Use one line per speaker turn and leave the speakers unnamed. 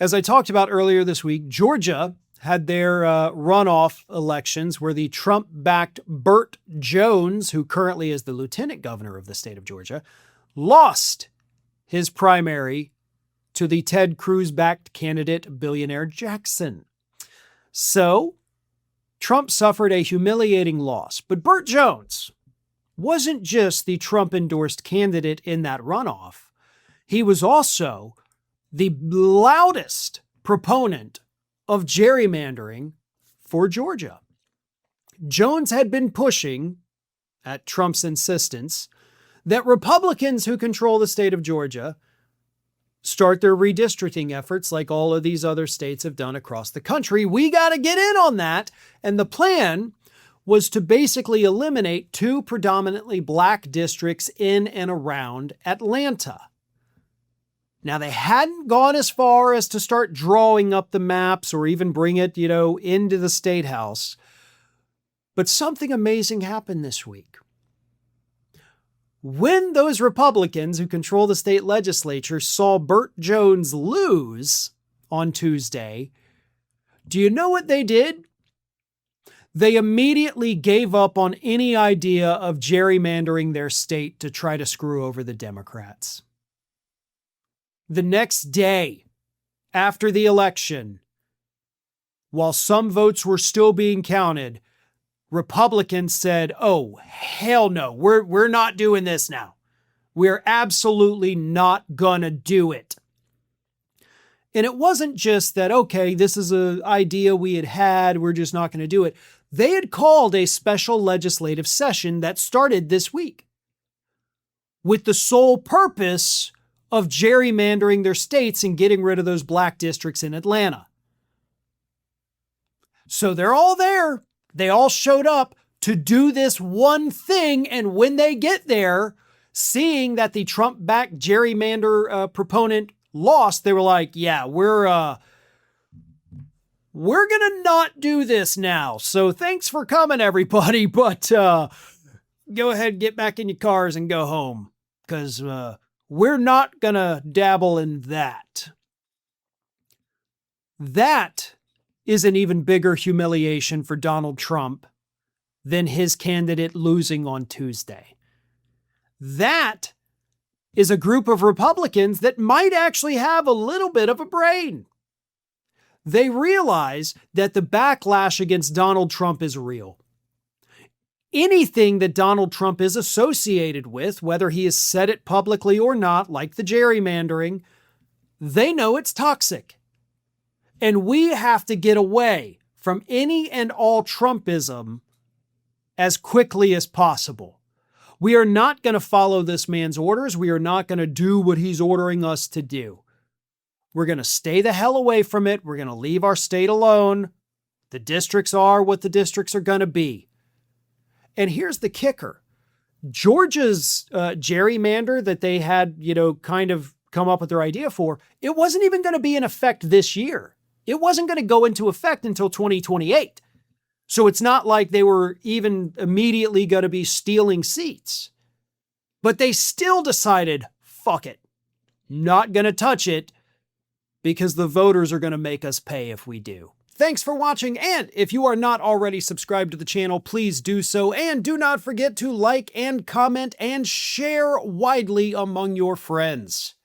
As I talked about earlier this week, Georgia had their runoff elections where the Trump-backed Burt Jones, who currently is the lieutenant governor of the state of Georgia, lost his primary to the Ted Cruz-backed candidate, billionaire Jackson. So, Trump suffered a humiliating loss. But Burt Jones wasn't just the Trump-endorsed candidate in that runoff. He was also the loudest proponent of gerrymandering for Georgia. Jones had been pushing, at Trump's insistence, that Republicans who control the state of Georgia start their redistricting efforts like all of these other states have done across the country. We got to get in on that. And the plan was to basically eliminate two predominantly black districts in and around Atlanta. Now, they hadn't gone as far as to start drawing up the maps or even bring it, into the State House. But something amazing happened this week. When those Republicans who control the state legislature saw Burt Jones lose on Tuesday, do you know what they did? They immediately gave up on any idea of gerrymandering their state to try to screw over the Democrats. The next day after the election, while some votes were still being counted, Republicans said, oh, hell no, we're not doing this now. We're absolutely not gonna do it. And it wasn't just that, okay, this is an idea we had, we're just not gonna do it. They had called a special legislative session that started this week with the sole purpose of gerrymandering their states and getting rid of those black districts in Atlanta. So they're all there. They all showed up to do this one thing. And when they get there, seeing that the Trump-backed gerrymander proponent lost, they were like, yeah, we're going to not do this now. So thanks for coming, everybody. But go ahead, get back in your cars and go home. Because we're not going to dabble in that. That is an even bigger humiliation for Donald Trump than his candidate losing on Tuesday. That is a group of Republicans that might actually have a little bit of a brain. They realize that the backlash against Donald Trump is real. Anything that Donald Trump is associated with, whether he has said it publicly or not, like the gerrymandering, they know it's toxic. And we have to get away from any and all Trumpism as quickly as possible. We are not going to follow this man's orders. We are not going to do what he's ordering us to do. We're going to stay the hell away from it. We're going to leave our state alone. The districts are what the districts are going to be. And here's the kicker. Georgia's gerrymander that they had, kind of come up with their idea for, it wasn't even going to be in effect this year. It wasn't going to go into effect until 2028. So it's not like they were even immediately going to be stealing seats. But they still decided, fuck it, not going to touch it because the voters are going to make us pay if we do. Thanks for watching, and if you are not already subscribed to the channel, please do so, and do not forget to like and comment and share widely among your friends.